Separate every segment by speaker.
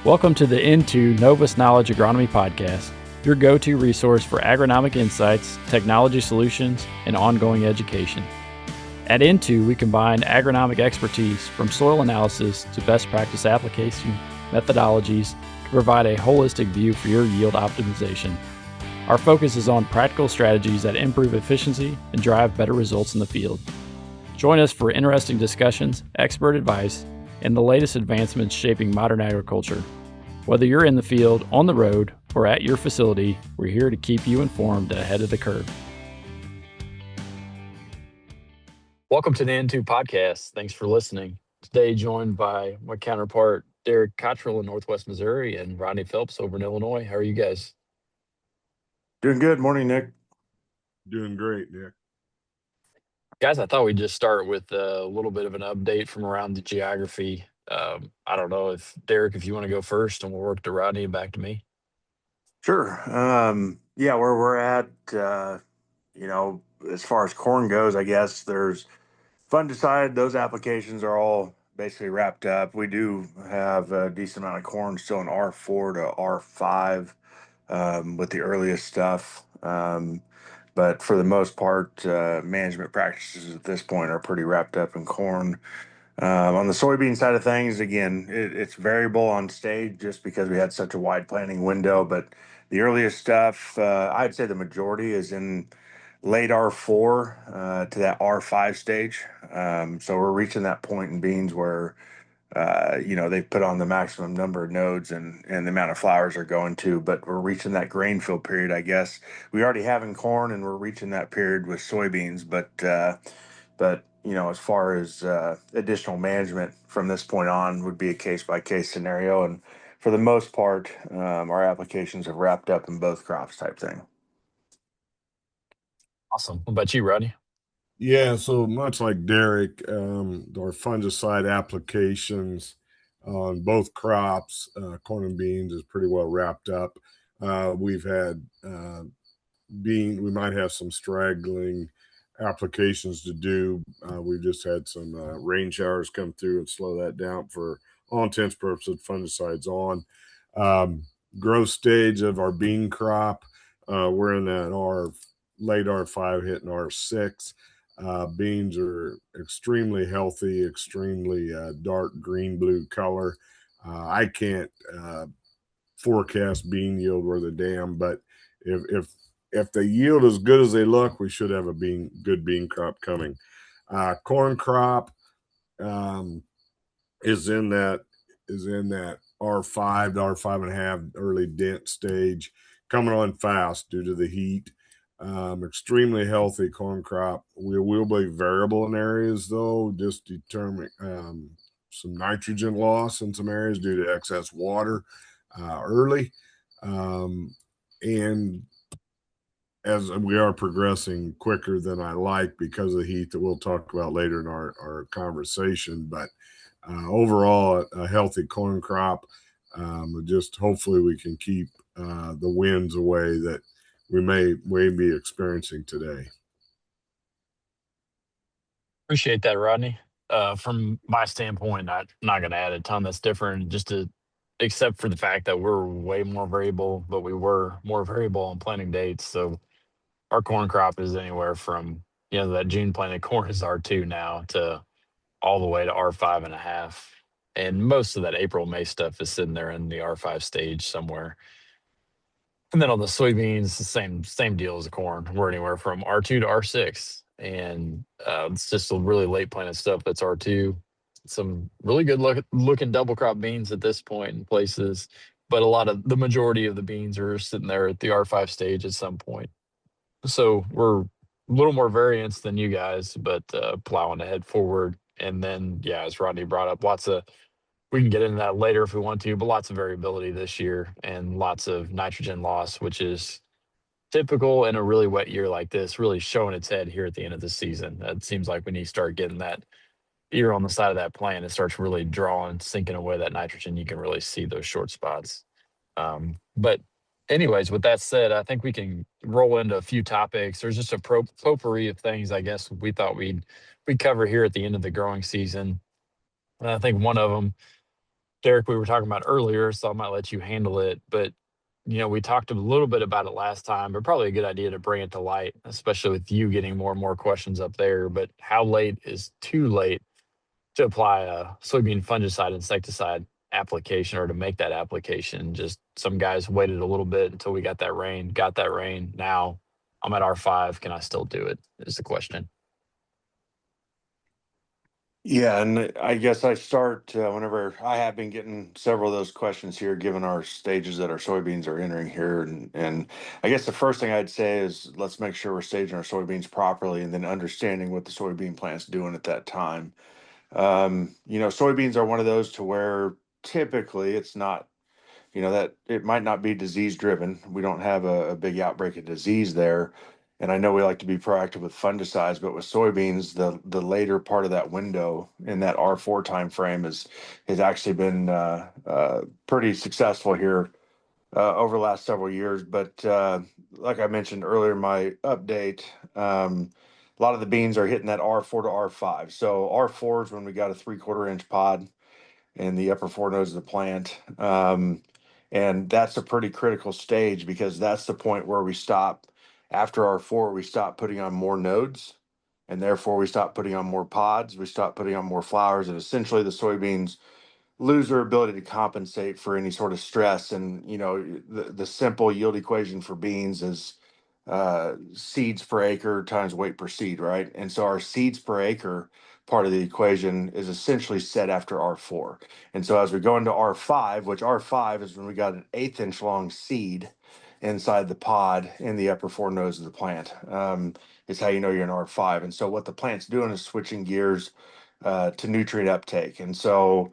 Speaker 1: Welcome to the Into Novus Knowledge Agronomy Podcast, your go-to resource for agronomic insights, technology solutions, and ongoing education. At Into, we combine agronomic expertise from soil analysis to best practice application methodologies to provide a holistic view for your yield optimization. Our focus is on practical strategies that improve efficiency and drive better results in the field. Join us for interesting discussions, expert advice, and the latest advancements shaping modern agriculture. Whether you're in the field, on the road, or at your facility, we're here to keep you informed and ahead of the curve. Welcome to the Into podcast. Thanks for listening. Today, joined by my counterpart, Derek Cottrill in Northwest Missouri and Rodney Phelps over in Illinois. How are you guys?
Speaker 2: Doing good. Morning, Nick.
Speaker 3: Doing great, Nick.
Speaker 1: Guys, I thought we'd just start with a little bit of an update from around the geography. I don't know if Derek, if you want to go first, and we'll work to Rodney and back to me.
Speaker 2: Sure. Where we're at, as far as corn goes, I guess there's fungicide. Those applications are all basically wrapped up. We do have a decent amount of corn still in R4 to R5 with the earliest stuff. But for the most part, management practices at this point are pretty wrapped up in corn. On the soybean side of things, again, it's variable on stage just because we had such a wide planting window. But the earliest stuff, I'd say the majority is in late R4 to that R5 stage. So we're reaching that point in beans where they've put on the maximum number of nodes and the amount of flowers are going to, but we're reaching that grain fill period, I guess. We already have in corn and we're reaching that period with soybeans, but as far as additional management from this point on would be a case by case scenario. And for the most part, our applications have wrapped up in both crops type thing.
Speaker 1: Awesome. What about you, Rodney?
Speaker 3: Yeah, so much like Derek, our fungicide applications on both crops, corn and beans, is pretty well wrapped up. We've had we might have some straggling applications to do. We've just had some rain showers come through and slow that down. For all intents and purposes, fungicides on. Growth stage of our bean crop, we're in that late R5 hitting R6. Beans are extremely healthy, extremely dark green blue color. I can't forecast bean yield worth a damn, but if they yield as good as they look, we should have a good bean crop coming. Corn crop is in that R5 to R5.5 early dent stage, coming on fast due to the heat. Extremely healthy corn crop. We will be variable in areas, though, just determine some nitrogen loss in some areas due to excess water early. And as we are progressing quicker than I like because of the heat that we'll talk about later in our conversation. But overall, a healthy corn crop. Just hopefully we can keep the winds away that we may be experiencing today.
Speaker 1: Appreciate that, Rodney. From my standpoint, I'm not going to add a ton that's different, except for the fact that we're way more variable, but we were more variable on planting dates. So our corn crop is anywhere from, that June planted corn is R2 now to all the way to R5.5. And most of that April, May stuff is sitting there in the R5 stage somewhere. And then on the soybeans, the same deal as the corn. We're anywhere from R2 to R6. And it's just a really late planted stuff that's R2. Some really good looking double crop beans at this point in places. But the majority of the beans are sitting there at the R5 stage at some point. So we're a little more variance than you guys, but plowing ahead forward. And then, as Rodney brought up, we can get into that later if we want to, but lots of variability this year and lots of nitrogen loss, which is typical in a really wet year like this, really showing its head here at the end of the season. It seems like we need to start getting that ear on the side of that plant. It starts really sinking away that nitrogen. You can really see those short spots. But anyways, with that said, I think we can roll into a few topics. There's just a potpourri of things, I guess, we thought we'd cover here at the end of the growing season. And I think one of them, Derek, we were talking about earlier, so I might let you handle it. But we talked a little bit about it last time, but probably a good idea to bring it to light, especially with you getting more and more questions up there. But how late is too late to apply a soybean fungicide insecticide application or to make that application? Just some guys waited a little bit until we got that rain, got that rain. Now I'm at R5. Can I still do it? Is the question.
Speaker 2: Yeah, and I guess I start whenever I have been getting several of those questions here, given our stages that our soybeans are entering here. And I guess the first thing I'd say is let's make sure we're staging our soybeans properly and then understanding what the soybean plant's doing at that time. Soybeans are one of those to where typically it's not, that it might not be disease driven. We don't have a big outbreak of disease there. And I know we like to be proactive with fungicides, but with soybeans, the later part of that window in that R4 time frame has actually been pretty successful here over the last several years. But like I mentioned earlier in my update, a lot of the beans are hitting that R4 to R5. So R4 is when we got a 3/4 inch pod in the upper four nodes of the plant. And that's a pretty critical stage because that's the point where we stop after R4, we stop putting on more nodes. And therefore, we stop putting on more pods, we stop putting on more flowers, and essentially the soybeans lose their ability to compensate for any sort of stress. And the simple yield equation for beans is seeds per acre times weight per seed, right? And so our seeds per acre part of the equation is essentially set after R4. And so as we go into R5, which R5 is when we got an 1/8 inch long seed inside the pod in the upper four nodes of the plant, is how you know you're in R5. And so what the plant's doing is switching gears to nutrient uptake. And so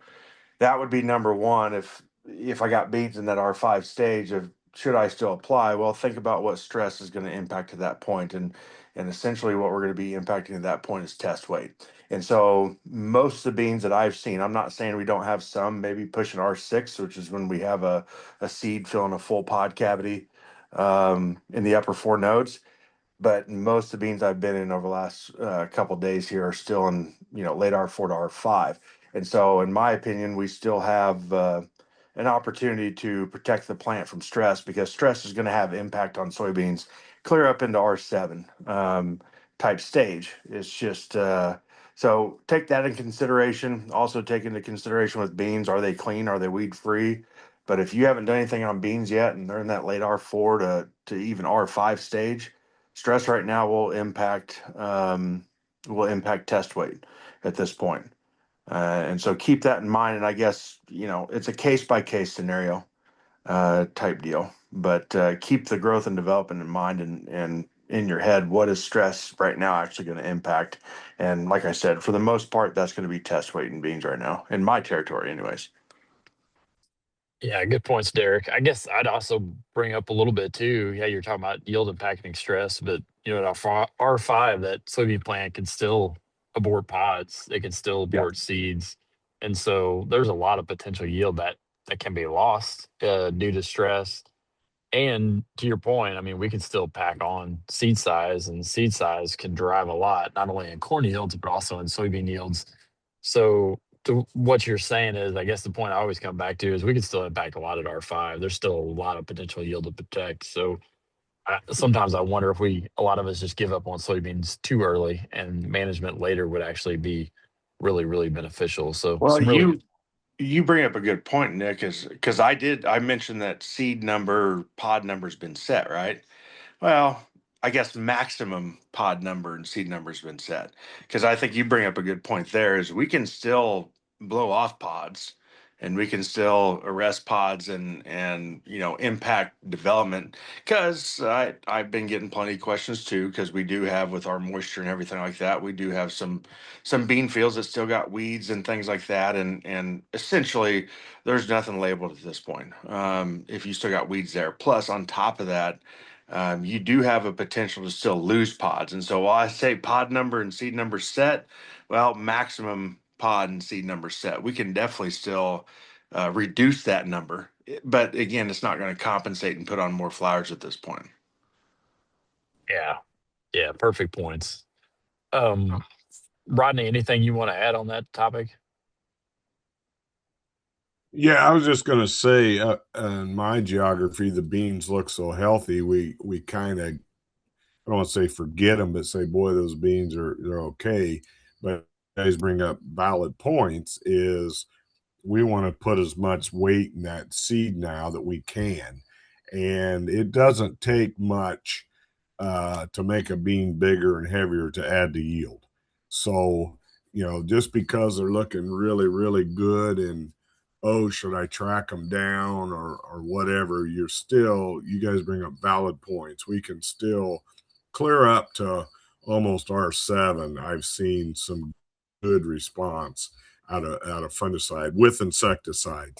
Speaker 2: that would be number one. If I got beans in that R5 stage of should I still apply? Well, think about what stress is going to impact at that point, and essentially what we're going to be impacting at that point is test weight. And so most of the beans that I've seen, I'm not saying we don't have some, maybe pushing R6, which is when we have a seed filling a full pod cavity in the upper four nodes, but most of the beans I've been in over the last couple of days here are still in late R4 to R5, and so in my opinion, we still have an opportunity to protect the plant from stress because stress is going to have impact on soybeans clear up into R7 type stage. It's just so take that in consideration. Also take into consideration with beans: are they clean? Are they weed free? But if you haven't done anything on beans yet and they're in that late R4 to even R5 stage, stress right now will impact test weight at this point. And so keep that in mind. And I guess it's a case by case scenario type deal. But keep the growth and development in mind and in your head. What is stress right now actually going to impact? And like I said, for the most part, that's going to be test weight in beans right now in my territory, anyways.
Speaker 1: Yeah, good points, Derek. I guess I'd also bring up a little bit too. Yeah, you're talking about yield and packaging stress, but at R5, that soybean plant can still abort pods. It can still
Speaker 2: Yeah.
Speaker 1: abort seeds, and so there's a lot of potential yield that can be lost due to stress. And to your point, I mean, we can still pack on seed size, and seed size can drive a lot, not only in corn yields, but also in soybean yields. So, to what you're saying is, I guess the point I always come back to is we can still impact a lot at R5. There's still a lot of potential yield to protect. So, sometimes I wonder if a lot of us just give up on soybeans too early, and management later would actually be really, really beneficial. So,
Speaker 2: Well,
Speaker 1: some really,
Speaker 2: you bring up a good point, Nick, is because I mentioned that seed number, pod number's been set, right? Well, I guess maximum pod number and seed number has been set. Because I think you bring up a good point there is we can still blow off pods and we can still arrest pods and impact development. Because I've been getting plenty of questions too, because we do have with our moisture and everything like that, we do have some bean fields that still got weeds and things like that. And essentially there's nothing labeled at this point. If you still got weeds there. Plus on top of that, you do have a potential to still lose pods. And so while I say pod number and seed number set, well, maximum pod and seed number set, we can definitely still reduce that number. But again, it's not going to compensate and put on more flowers at this point.
Speaker 1: yeah, yeah, perfect points. Um, Rodney, anything you want to add on that topic?
Speaker 3: Yeah, I was just going to say, in my geography, the beans look so healthy. We kind of, I don't want to say forget them, but say, boy, those beans are they're okay. But you guys bring up valid points. Is we want to put as much weight in that seed now that we can, and it doesn't take much to make a bean bigger and heavier to add to yield. So, just because they're looking really, really good and oh, should I track them down or whatever, you guys bring up valid points. We can still clear up to almost R7. I've seen some good response out of fungicide with insecticide.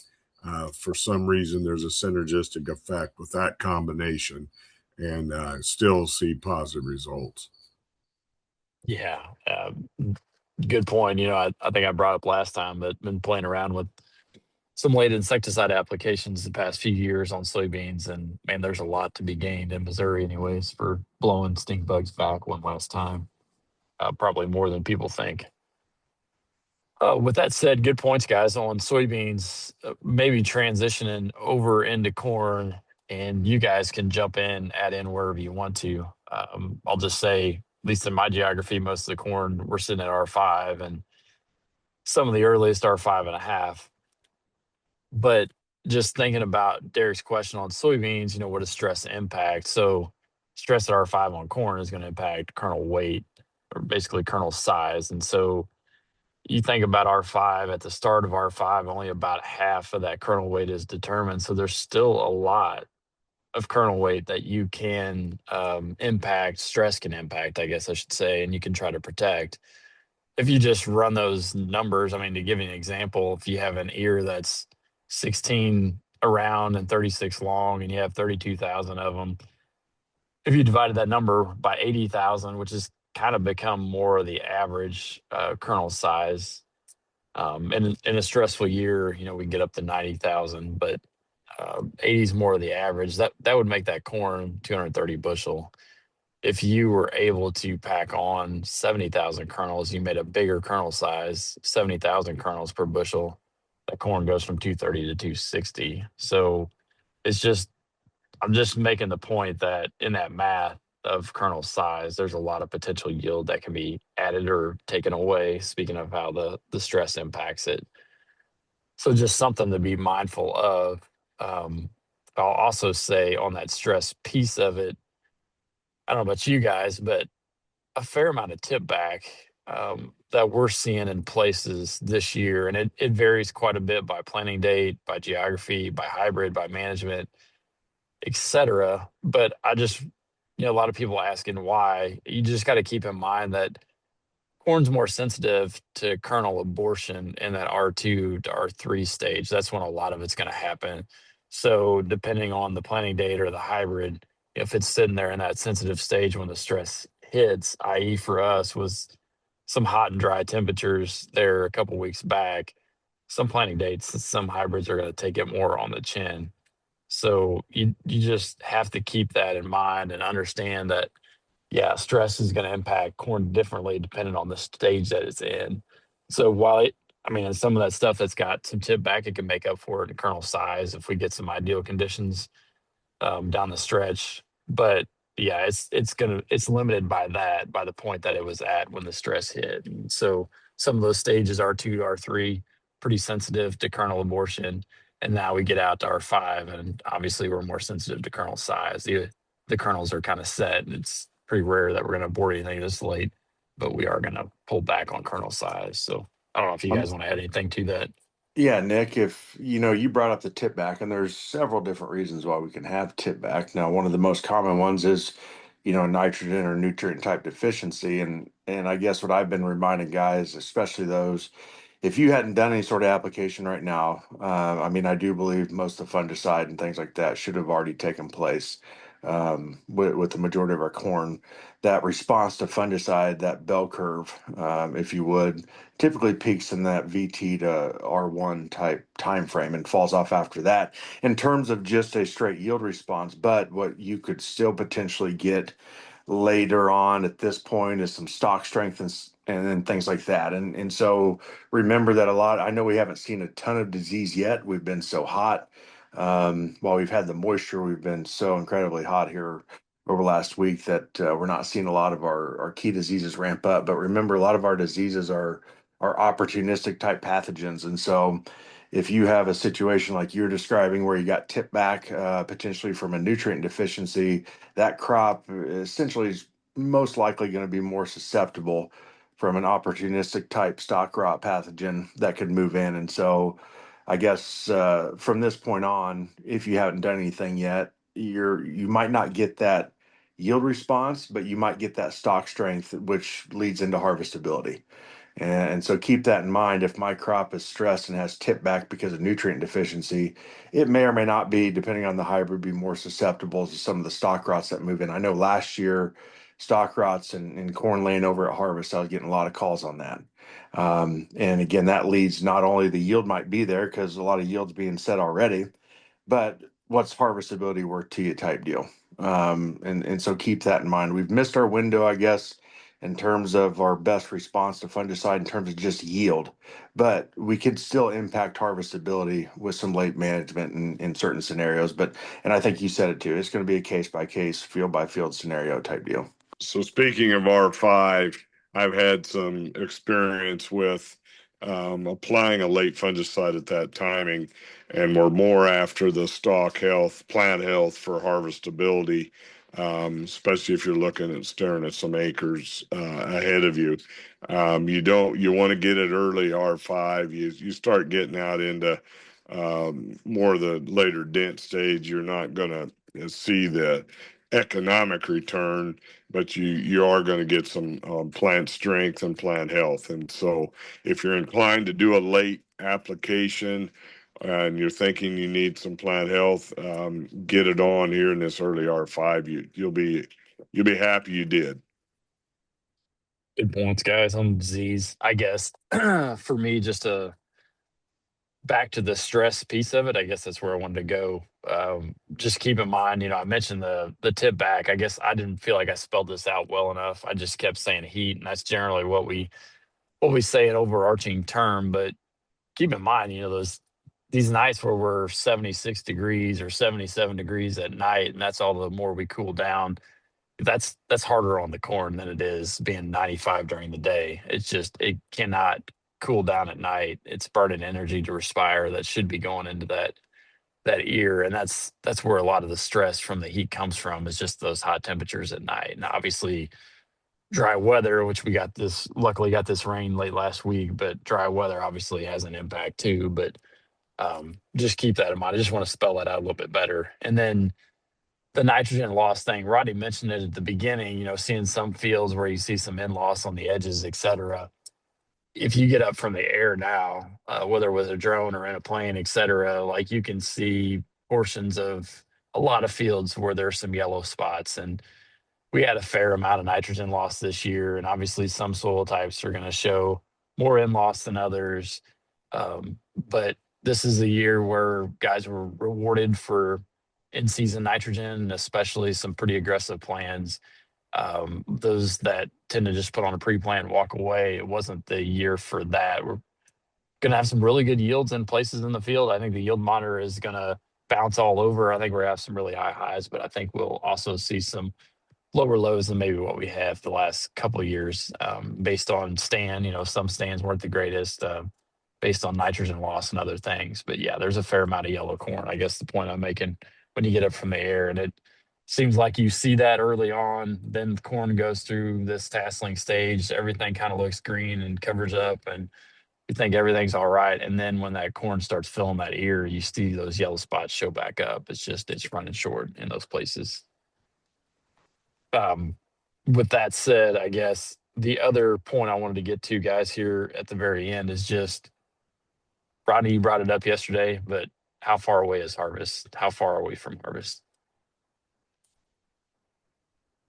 Speaker 3: For some reason, there's a synergistic effect with that combination, and still see positive results.
Speaker 1: Yeah, good point. I think I brought up last time, but been playing around with some late insecticide applications the past few years on soybeans, and man, there's a lot to be gained in Missouri, anyways, for blowing stink bugs back one last time. Probably more than people think. With that said, good points, guys, on soybeans. Maybe transitioning over into corn, and you guys can jump in, add in wherever you want to. I'll just say, at least in my geography, most of the corn we're sitting at R5, and some of the earliest R5.5. But just thinking about Derek's question on soybeans, what does stress impact? So stress at R5 on corn is going to impact kernel weight, or basically kernel size. And so you think about R5, at the start of R5, only about half of that kernel weight is determined. So there's still a lot of kernel weight that you can impact, stress can impact, I guess I should say, and you can try to protect. If you just run those numbers, I mean, to give you an example, if you have an ear that's 16 around and 36 long and you have 32,000 of them, if you divided that number by 80,000, which has kind of become more of the average kernel size, in a stressful year, we can get up to 90,000, but 80 is more of the average. That would make that corn 230 bushel. If you were able to pack on 70,000 kernels, you made a bigger kernel size, 70,000 kernels per bushel. That corn goes from 230 to 260. So it's just, I'm just making the point that in that math of kernel size, there's a lot of potential yield that can be added or taken away. Speaking of how the stress impacts it, so just something to be mindful of. Um, I'll also say on that stress piece of it, I don't know about you guys, but a fair amount of tip back that we're seeing in places this year, and it varies quite a bit by planting date, by geography, by hybrid, by management, etc. But I just, a lot of people asking why. You just got to keep in mind that corn's more sensitive to kernel abortion in that R2 to R3 stage. That's when a lot of it's going to happen. So depending on the planting date or the hybrid, if it's sitting there in that sensitive stage when the stress hits, i.e. for us was some hot and dry temperatures there a couple weeks back, some planting dates, some hybrids are going to take it more on the chin. So you just have to keep that in mind and understand that, yeah, stress is going to impact corn differently depending on the stage that it's in. So while I mean, and some of that stuff that's got some tip back, it can make up for it in kernel size if we get some ideal conditions down the stretch. But yeah, it's limited by that, by the point that it was at when the stress hit. And so some of those stages, R2 to R3, pretty sensitive to kernel abortion. And now we get out to R5, and obviously we're more sensitive to kernel size. The kernels are kind of set, and it's pretty rare that we're going to abort anything this late, but we are going to pull back on kernel size. So I don't know if you
Speaker 2: Um,
Speaker 1: guys want to add anything to that.
Speaker 2: Yeah, Nick, if you brought up the tip back, and there's several different reasons why we can have tip back. Now, one of the most common ones is, nitrogen or nutrient type deficiency. And I guess what I've been reminding guys, especially those, if you hadn't done any sort of application right now, I mean, I do believe most of the fungicide and things like that should have already taken place with the majority of our corn. That response to fungicide, that bell curve, if you would, typically peaks in that VT to R1 type time frame and falls off after that in terms of just a straight yield response. But what you could still potentially get later on at this point is some stock strength and then things like that. And so remember that a lot. I know we haven't seen a ton of disease yet. We've been so hot. While we've had the moisture, we've been so incredibly hot here over last week that we're not seeing a lot of our key diseases ramp up. But remember, a lot of our diseases are opportunistic type pathogens, and so if you have a situation like you're describing where you got tipped back potentially from a nutrient deficiency, that crop essentially is most likely going to be more susceptible from an opportunistic type stock rot pathogen that could move in. And so I guess from this point on, if you haven't done anything yet, you might not get that yield response, but you might get that stock strength, which leads into harvestability. And so keep that in mind. If my crop is stressed and has tip back because of nutrient deficiency, it may or may not be, depending on the hybrid, be more susceptible to some of the stock rots that move in. I know last year, stock rots and corn laying over at harvest, I was getting a lot of calls on that. And again, that leads not only the yield might be there because a lot of yield's being set already, but what's harvestability worth to you type deal. And so keep that in mind. We've missed our window, I guess, in terms of our best response to fungicide in terms of just yield, but we could still impact harvestability with some late management in certain scenarios. But and I think you said it too. It's going to be a case by case, field by field scenario type deal.
Speaker 3: So speaking of R5, I've had some experience with applying a late fungicide at that timing, and we're more after the stalk health, plant health for harvestability, especially if you're looking at staring at some acres ahead of you. You want to get it early R5. You start getting out into more of the later dent stage, you're not going to see the economic return, but you are going to get some plant strength and plant health. And so if you're inclined to do a late application and you're thinking you need some plant health, get it on here in this early R5. You'll be happy you did.
Speaker 1: Good points, guys, on disease. I guess for me, just to back to the stress piece of it, I guess that's where I wanted to go. Just keep in mind, I mentioned the tip back. I guess I didn't feel like I spelled this out well enough. I just kept saying heat, and that's generally what we say an overarching term. But keep in mind, these nights where we're 76 degrees or 77 degrees at night, and that's all the more we cool down. That's harder on the corn than it is being 95 during the day. It's just it cannot cool down at night. It's burning energy to respire that should be going into that ear, and that's where a lot of the stress from the heat comes from, is just those hot temperatures at night. And obviously dry weather, which we luckily got this rain late last week, but dry weather obviously has an impact too. But just keep that in mind. I just want to spell that out a little bit better. And then the nitrogen loss thing, Rodney mentioned it at the beginning, seeing some fields where you see some in loss on the edges, et cetera. If you get up from the air now, whether it was a drone or in a plane, et cetera, like you can see portions of a lot of fields where there's some yellow spots. And we had a fair amount of nitrogen loss this year. And obviously, some soil types are going to show more in loss than others. But this is a year where guys were rewarded for in season nitrogen, especially some pretty aggressive plans. Those that tend to just put on a pre-plan and walk away, it wasn't the year for that. We're going to have some really good yields in places in the field. I think the yield monitor is going to bounce all over. I think we're going to have some really high highs, but I think we'll also see some lower lows than maybe what we have the last couple of years, based on stand. Some stands weren't the greatest, based on nitrogen loss and other things. But yeah, there's a fair amount of yellow corn. I guess the point I'm making, when you get up from the air, and it seems like you see that early on, then the corn goes through this tasseling stage. Everything kind of looks green and covers up, and you think everything's all right. And then when that corn starts filling that ear, you see those yellow spots show back up. It's running short in those places. Um, with that said, I guess the other point I wanted to get to, guys, here at the very end is just, Rodney, you brought it up yesterday, but how far away is harvest? How far are we from harvest?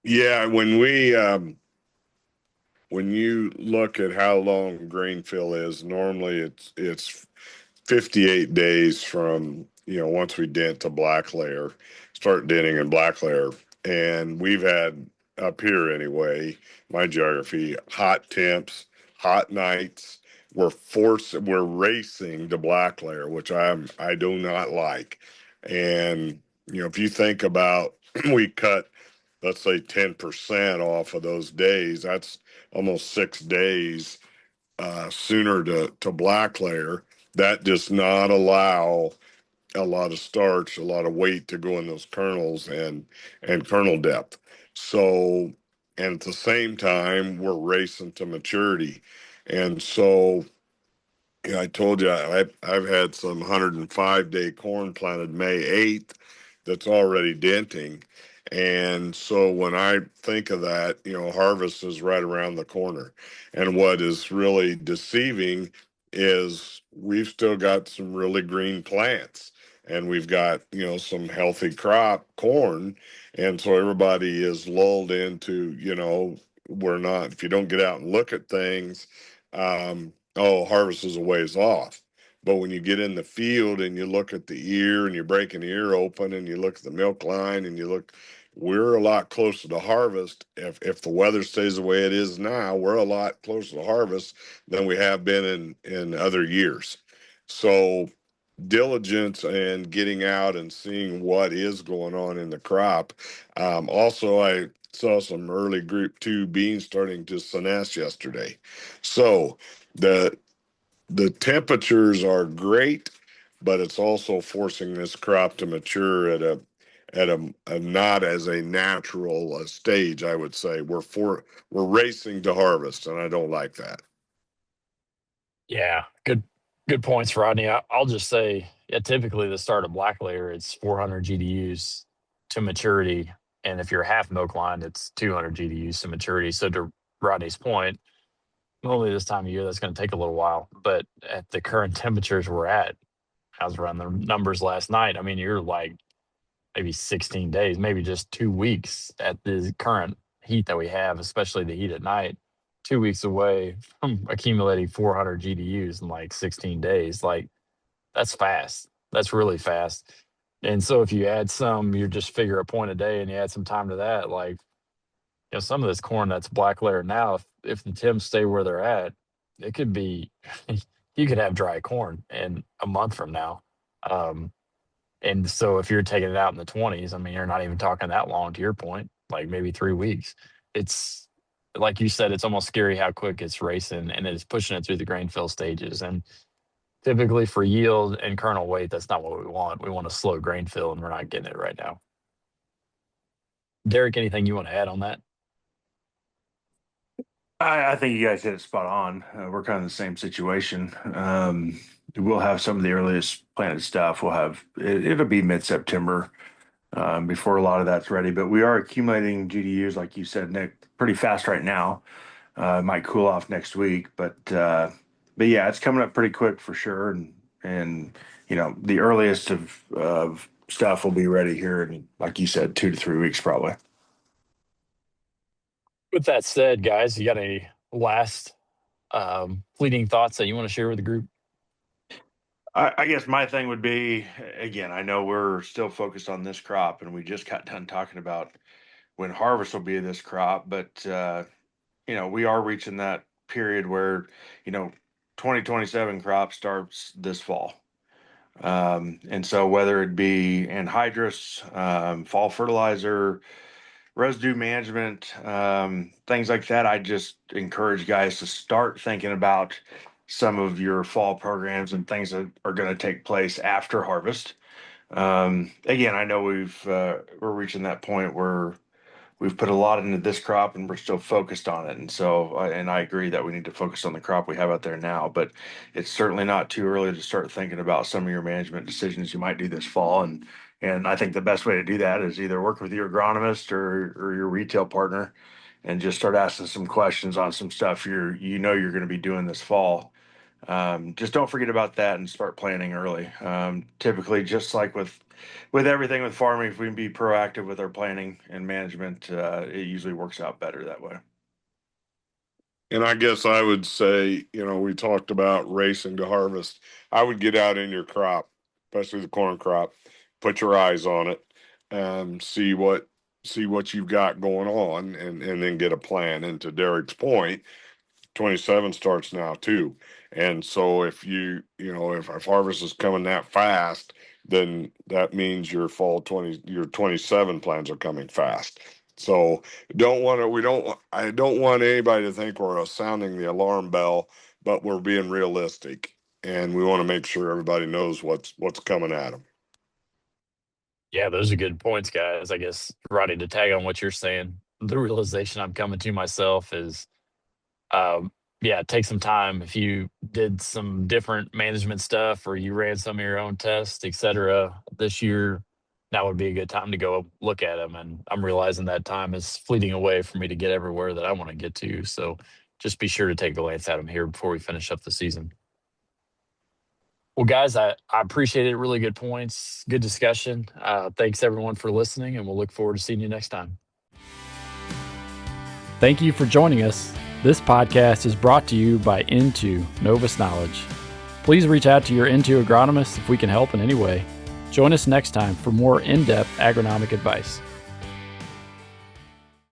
Speaker 3: Yeah, when you look at how long grain fill is, normally it's 58 days from, once we dent to black layer, start denting in black layer. And we've had, up here anyway, my geography, hot temps hot nights. We're racing to black layer, which I do not like. And if you think about we cut, let's say 10% off of those days, that's almost 6 days sooner to black layer. That does not allow a lot of starch, a lot of weight to go in those kernels and kernel depth. So, and at the same time, we're racing to maturity. And so, I told you I've had some 105-day corn planted May 8th that's already denting. And so when I think of that, harvest is right around the corner. And what is really deceiving is we've still got some really green plants and we've got, some healthy crop corn. And so everybody is lulled into, we're not, if you don't get out and look at things, oh, harvest is a ways off. But when you get in the field and you look at the ear and you're breaking the ear open and you look at the milk line and you look, we're a lot closer to harvest. If the weather stays the way it is now, we're a lot closer to harvest than we have been in other years. So diligence and getting out and seeing what is going on in the crop. Also, I saw some early group 2 beans starting to senesce yesterday. So the the temperatures are great, but it's also forcing this crop to mature at a not as a natural stage. I would say we're racing to harvest, and I don't like that.
Speaker 1: Yeah, good points, Rodney. I'll just say, yeah, typically the start of black layer, it's 400 GDUs to maturity, and if you're half milk line, it's 200 GDUs to maturity. So to Rodney's point, normally this time of year that's going to take a little while, but at the current temperatures we're at, I was running the numbers last night. I mean, you're like maybe 16 days, maybe just 2 weeks at the current heat that we have, especially the heat at night, 2 weeks away from accumulating 400 GDUs in like 16 days. Like, that's fast. That's really fast. And so if you add some, you just figure a point a day and you add some time to that, like, some of this corn that's black layer now, if the temps stay where they're at, it could be, you could have dry corn in a month from now. Um, and so if you're taking it out in the 20s, I mean, you're not even talking that long to your point, like maybe 3 weeks. It's like you said, it's almost scary how quick it's racing and it's pushing it through the grain fill stages. And typically for yield and kernel weight, that's not what we want. We want a slow grain fill, and we're not getting it right now. Derek, anything you want to add on that?
Speaker 2: I think you guys hit it spot on. We're kind of in the same situation. We'll have some of the earliest planted stuff. It'll be mid-September before a lot of that's ready. But we are accumulating GDUs, like you said, Nick, pretty fast right now. It might cool off next week, but yeah, it's coming up pretty quick for sure. And the earliest of stuff will be ready here in, like you said, 2 to 3 weeks probably.
Speaker 1: With that said, guys, you got any last fleeting thoughts that you want to share with the group?
Speaker 2: I guess my thing would be, again, I know we're still focused on this crop, and we just got done talking about when harvest will be of this crop, but we are reaching that period where, you know, 2027 crop starts this fall. And so whether it be anhydrous, fall fertilizer, residue management, things like that, I just encourage guys to start thinking about some of your fall programs and things that are going to take place after harvest. Again, I know we're reaching that point where we've put a lot into this crop and we're still focused on it. And so, and I agree that we need to focus on the crop we have out there now, but it's certainly not too early to start thinking about some of your management decisions you might do this fall. And I think the best way to do that is either work with your agronomist or your retail partner and just start asking some questions on some stuff you're going to be doing this fall. Just don't forget about that and start planning early. Typically, just like with everything with farming, if we can be proactive with our planning and management, it usually works out better that way.
Speaker 3: And I guess I would say, we talked about racing to harvest. I would get out in your crop, especially the corn crop, put your eyes on it, see what you've got going on, and then get a plan. And to Derek's point, 27 starts now too. And so if if harvest is coming that fast, then that means your 27 plants are coming fast. So I don't want anybody to think we're sounding the alarm bell, but we're being realistic, and we want to make sure everybody knows what's coming at them.
Speaker 1: Yeah, those are good points, guys. I guess, Roddy, to tag on what you're saying, the realization I'm coming to myself is, yeah, take some time. If you did some different management stuff or you ran some of your own tests, et cetera, this year, that would be a good time to go look at them. And I'm realizing that time is fleeting away for me to get everywhere that I want to get to. So just be sure to take a glance at them here before we finish up the season. Well, guys, I appreciate it. Really good points. Good discussion. Thanks, everyone, for listening, and we'll look forward to seeing you next time. Thank you for joining us. This podcast is brought to you by Into Novus Knowledge. Please reach out to your Into agronomist if we can help in any way. Join us next time for more in-depth agronomic advice.